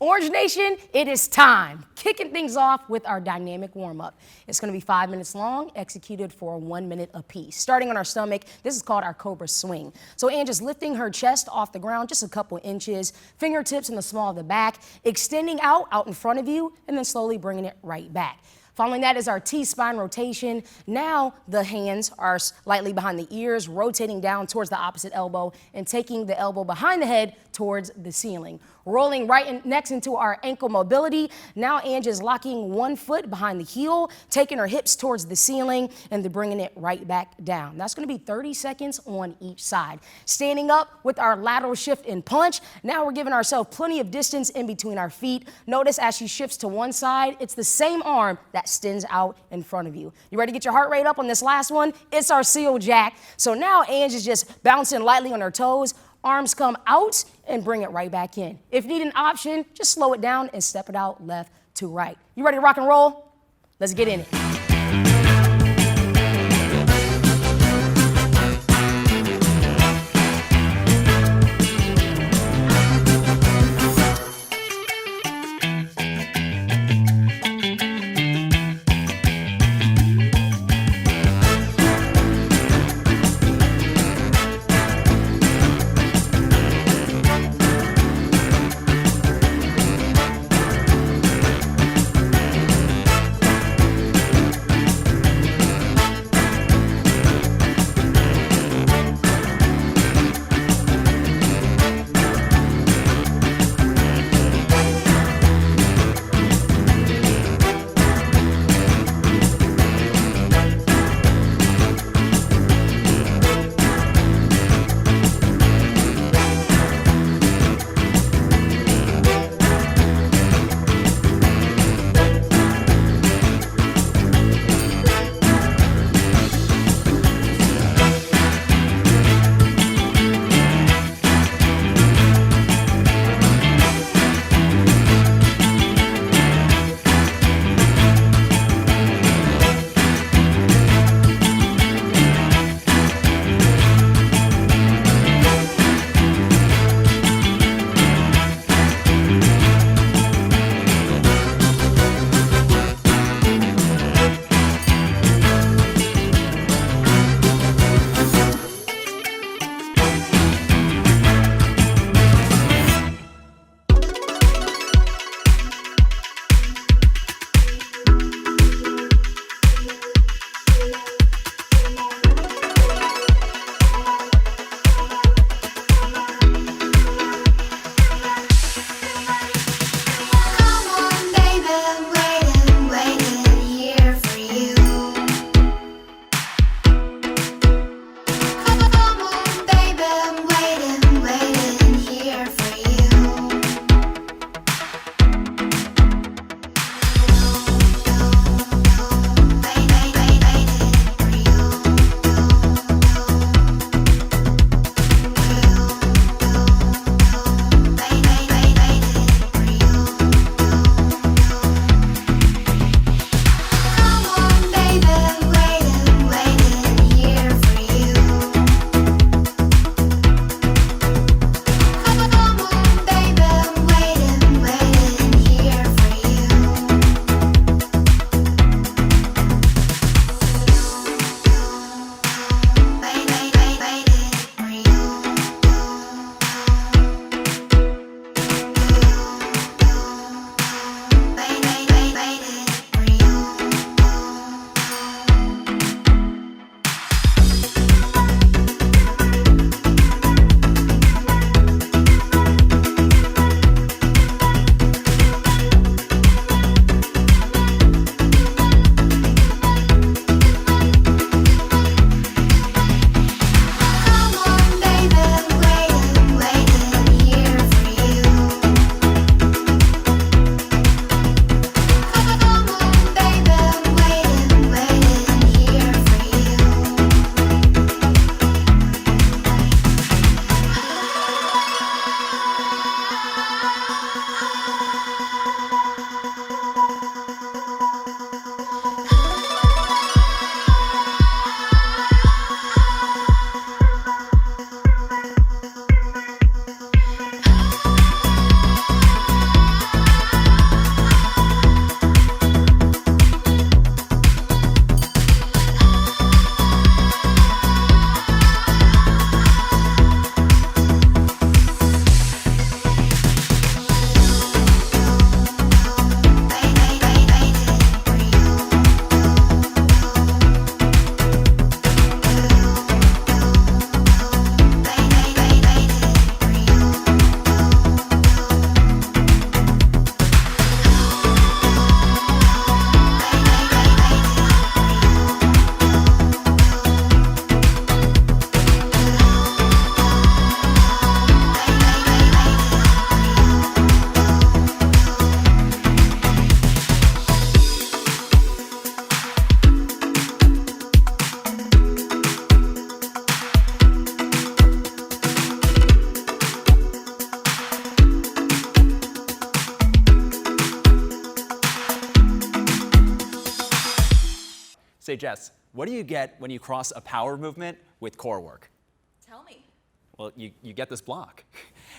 Orange Nation, it is time. Kicking things off with our dynamic warm-up. It's going to be 5 minutes long, executed for 1 minute apiece. Starting on our stomach, this is called our cobra swing. So Ange is lifting her chest off the ground just a couple inches, fingertips in the small of the back, extending out in front of you, and then slowly bringing it right back. Following that is our T-spine rotation. Now the hands are slightly behind the ears, rotating down towards the opposite elbow and taking the elbow behind the head towards the ceiling. Rolling next into our ankle mobility. Now Ange is locking one foot behind the heel, taking her hips towards the ceiling and then bringing it right back down. That's going to be 30 seconds on each side. Standing up with our lateral shift and punch. Now we're giving ourselves plenty of distance in between our feet. Notice as she shifts to one side, it's the same arm that extends out in front of you. You ready to get your heart rate up on this last one? It's our seal jack. So now Ange is just bouncing lightly on her toes. Arms come out and bring it right back in. If you need an option, just slow it down and step it out left to right. You ready to rock and roll? Let's get in it. Say, Jess, what do you get when you cross a power movement with core work? Tell me. Well, you get this block.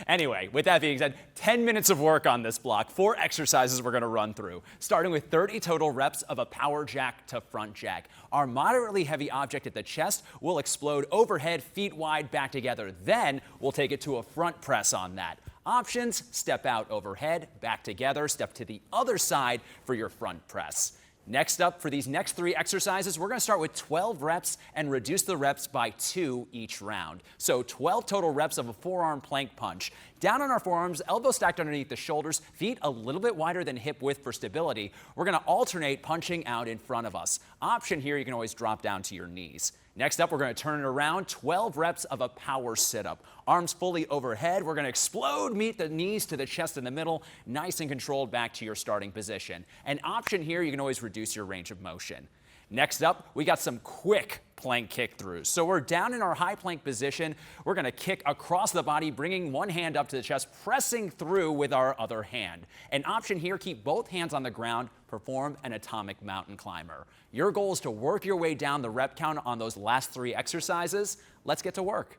Anyway, with that being said, 10 minutes of work on this block, 4 exercises we're gonna run through, starting with 30 total reps of a power jack to front jack. Our moderately heavy object at the chest will explode overhead, feet wide, back together. Then we'll take it to a front press on that. Options, step out overhead, back together, step to the other side for your front press. Next up, for these next 3 exercises, we're going to start with 12 reps and reduce the reps by 2 each round. So 12 total reps of a forearm plank punch. Down on our forearms, elbows stacked underneath the shoulders, feet a little bit wider than hip width for stability. We're going to alternate punching out in front of us. Option here, you can always drop down to your knees. Next up, we're going to turn it around, 12 reps of a power sit-up. Arms fully overhead, we're going to explode, meet the knees to the chest in the middle, nice and controlled back to your starting position. An option here, you can always reduce your range of motion. Next up, we got some quick plank kick-throughs. So we're down in our high plank position. We're going to kick across the body, bringing one hand up to the chest, pressing through with our other hand. An option here, keep both hands on the ground, perform an atomic mountain climber. Your goal is to work your way down the rep count on those last 3 exercises. Let's get to work.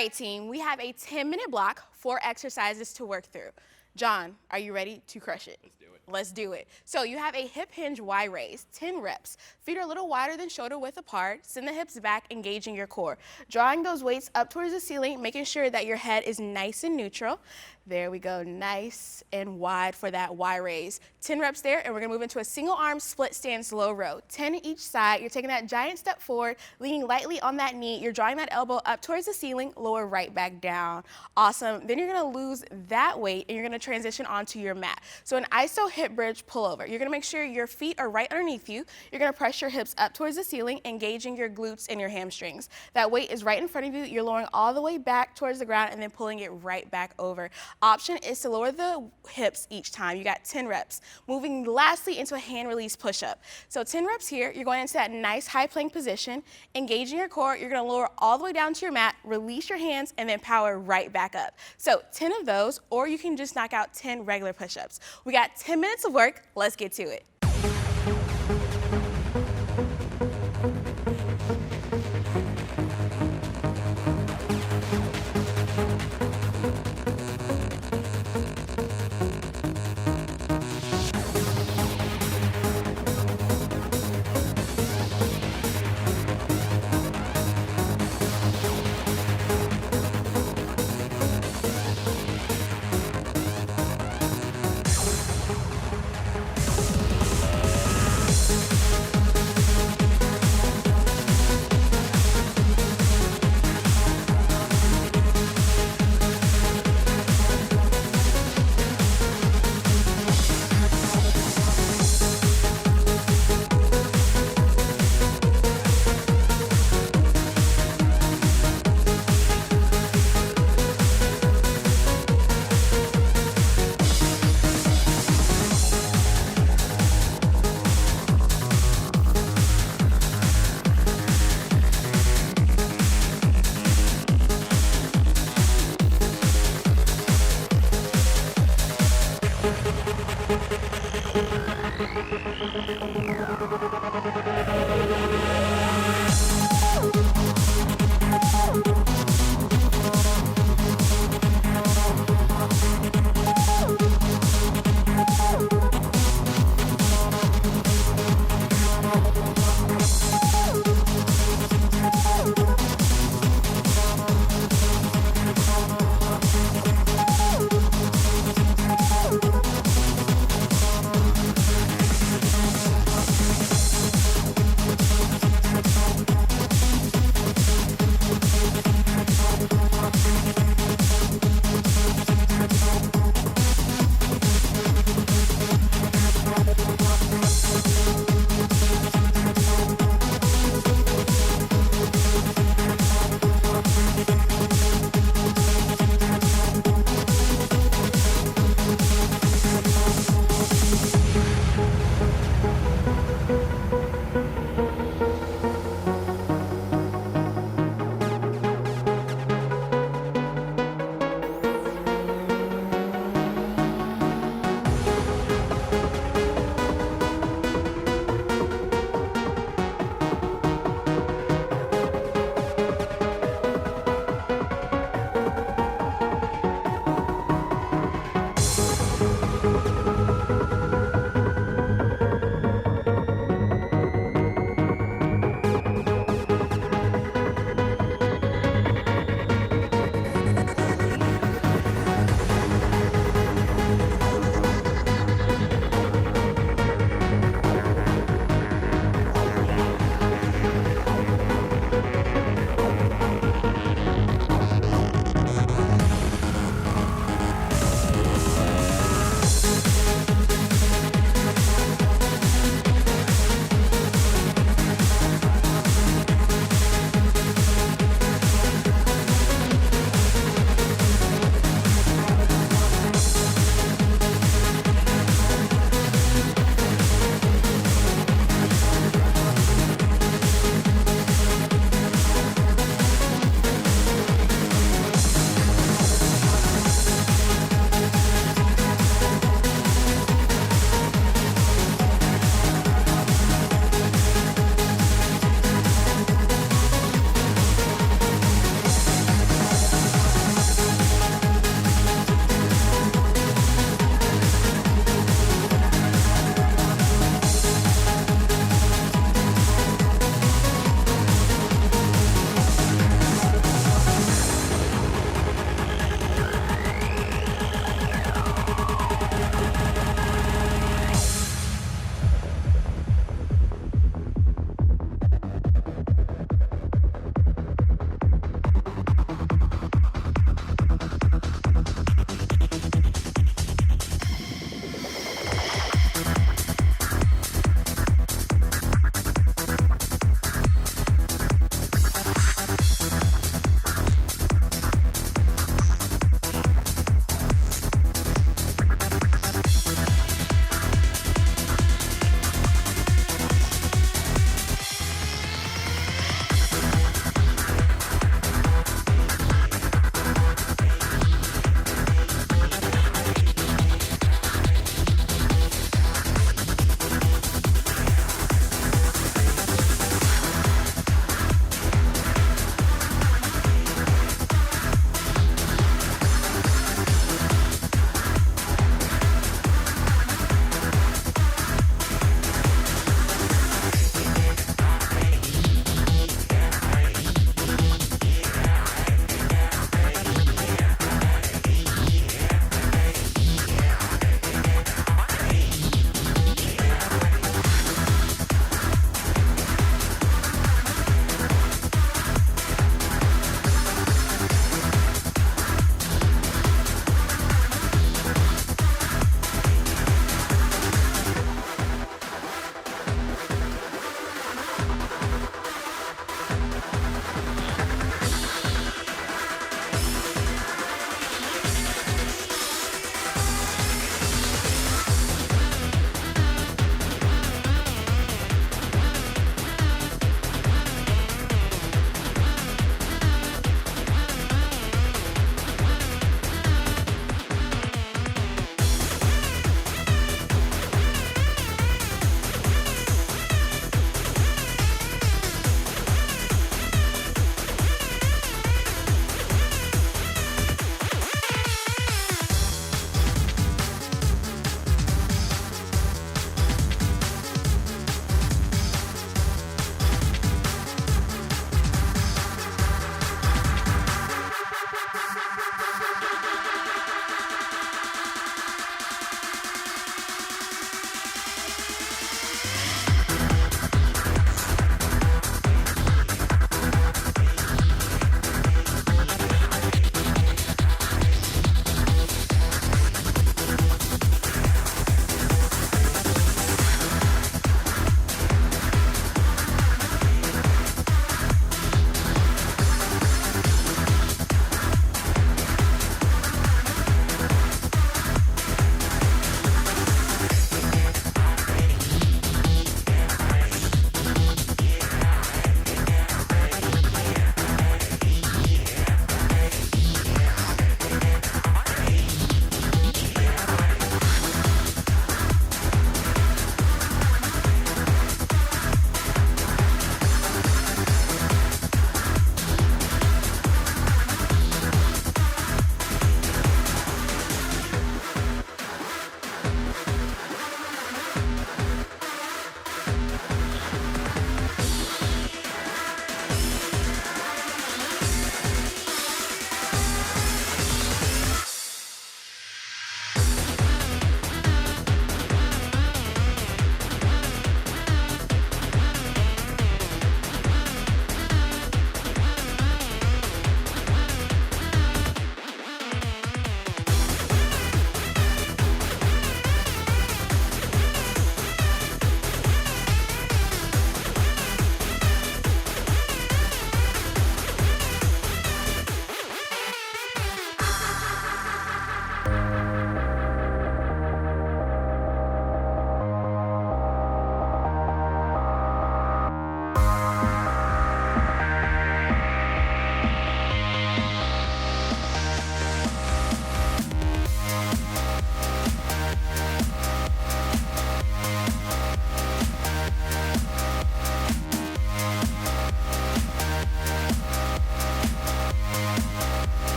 right, team, we have a 10-minute block, 4 exercises to work through. John, are you ready to crush it? Let's do it. Let's do it. So you have a hip hinge Y raise, 10 reps. Feet are a little wider than shoulder width apart. Send the hips back, engaging your core. Drawing those weights up towards the ceiling, making sure that your head is nice and neutral. There we go, nice and wide for that Y raise. 10 reps there, and we're gonna move into a single arm split stance low row. 10 each side. You're taking that giant step forward, leaning lightly on that knee. You're drawing that elbow up towards the ceiling, lower right back down. Awesome. Then you're gonna lose that weight, and you're gonna transition onto your mat. So an iso hip bridge pullover. You're gonna make sure your feet are right underneath you. You're gonna press your hips up towards the ceiling, engaging your glutes and your hamstrings. That weight is right in front of you. You're lowering all the way back towards the ground and then pulling it right back over. Option is to lower the hips each time. You got 10 reps. Moving lastly into a hand release push-up. So 10 reps here, you're going into that nice high plank position, engaging your core. You're gonna lower all the way down to your mat, release your hands, and then power right back up. So 10 of those, or you can just knock out 10 regular push-ups. We got 10 minutes of work. Let's get to it.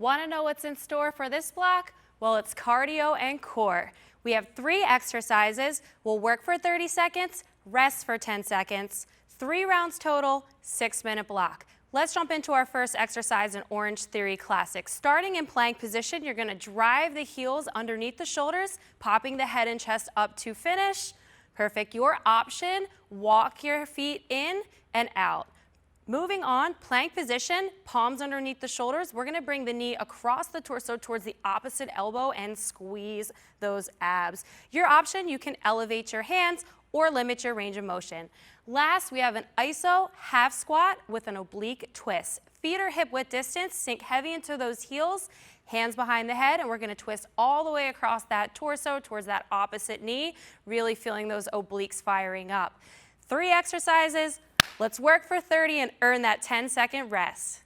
Want to know what's in store for this block? Well, it's cardio and core. We have 3 exercises. We'll work for 30 seconds, rest for 10 seconds, 3 rounds total, 6-minute block. Let's jump into our first exercise in Orangetheory Classic. Starting in plank position, you're going to drive the heels underneath the shoulders, popping the head and chest up to finish. Perfect. Your option, walk your feet in and out. Moving on, plank position, palms underneath the shoulders. We're going to bring the knee across the torso towards the opposite elbow and squeeze those abs. Your option, you can elevate your hands or limit your range of motion. Last, we have an iso half squat with an oblique twist. Feet are hip width distance, sink heavy into those heels, hands behind the head, and we're going to twist all the way across that torso towards that opposite knee, really feeling those obliques firing up. 3 exercises. Let's work for 30 and earn that 10-second rest.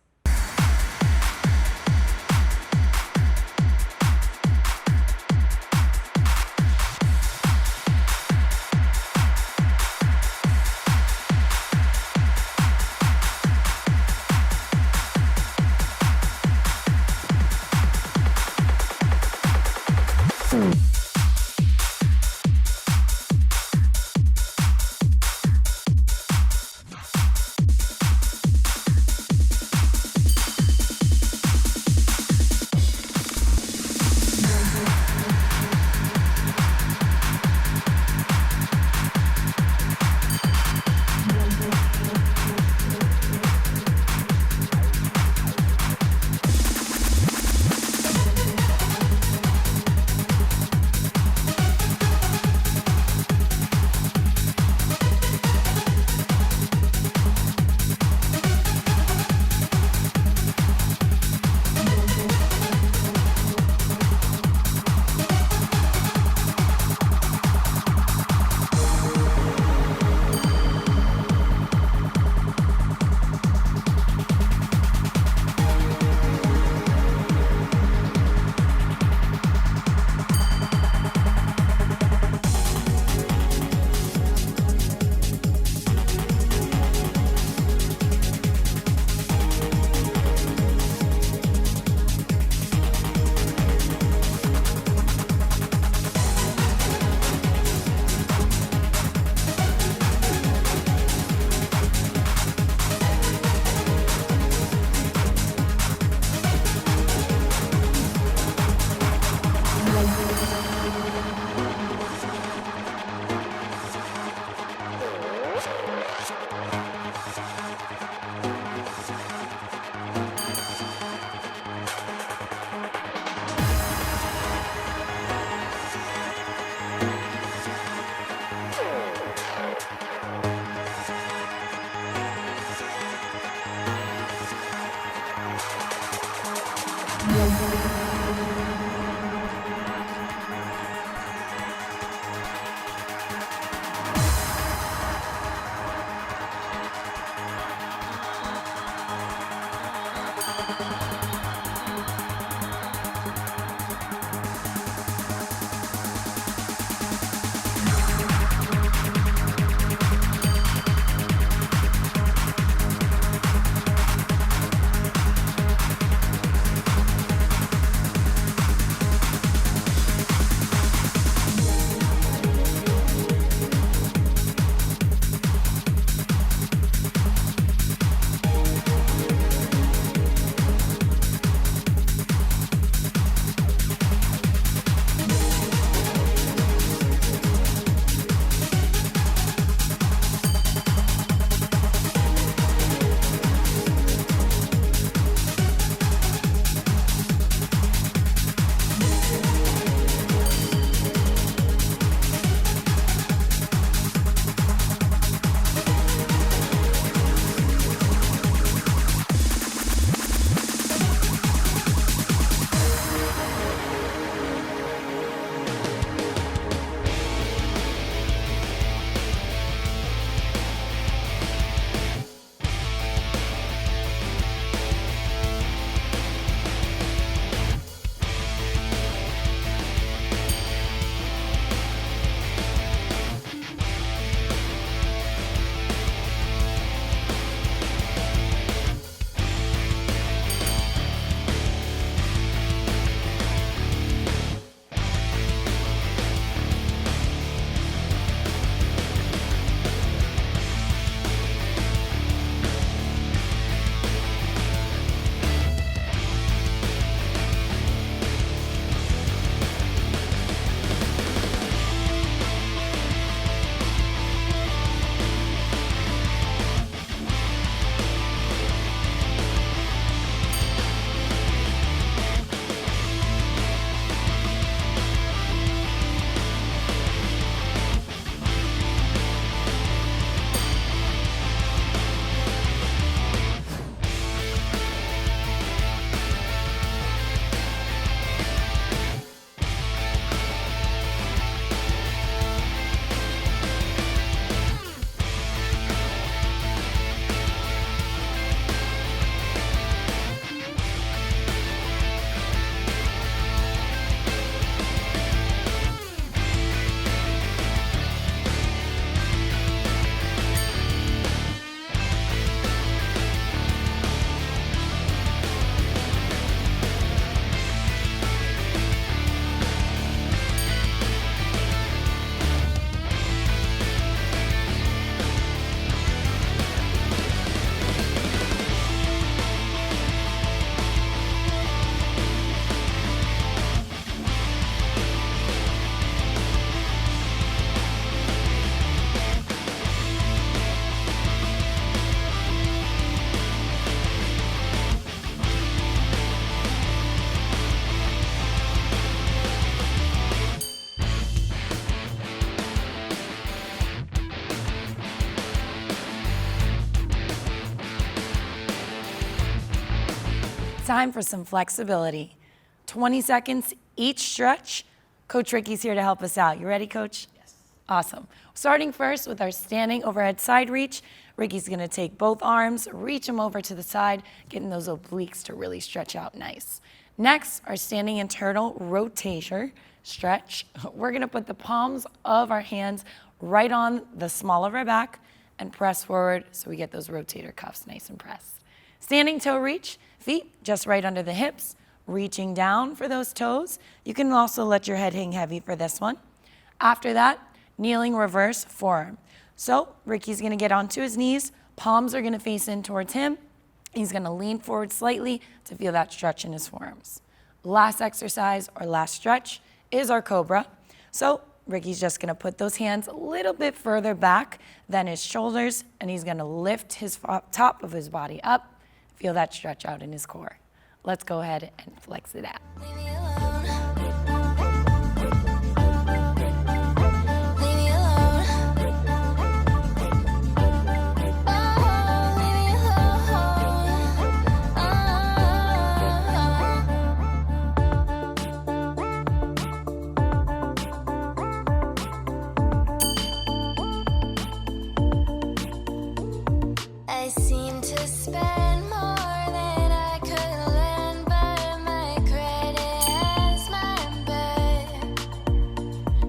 Time for some flexibility. 20 seconds each stretch. Coach Ricky's here to help us out. You ready, Coach? Yes. Awesome. Starting first with our standing overhead side reach. Ricky's gonna take both arms, reach them over to the side, getting those obliques to really stretch out nice. Next, our standing internal rotator stretch. We're gonna put the palms of our hands right on the small of our back and press forward so we get those rotator cuffs nice and pressed. Standing toe reach, feet just right under the hips, reaching down for those toes. You can also let your head hang heavy for this one. After that, kneeling reverse forearm. So Ricky's gonna get onto his knees, palms are gonna face in towards him. He's gonna lean forward slightly to feel that stretch in his forearms. Last exercise or last stretch is our cobra. So Ricky's just gonna put those hands a little bit further back than his shoulders, and he's gonna lift his top of his body up. Feel that stretch out in his core. Let's go ahead and flex it out. Leave me alone. Leave me alone. Oh, leave me alone. I seem to spend more than I could lend, but my credit has my back.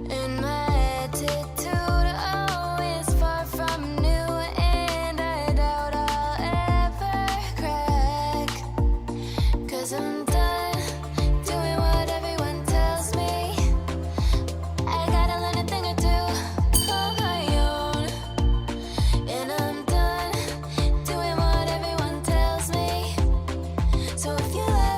And my attitude always far from new, and I doubt I'll ever crack. 'Cause I'm done doing what everyone tells me. I gotta learn a thing or two on my own. And I'm done doing what everyone tells me. So if you love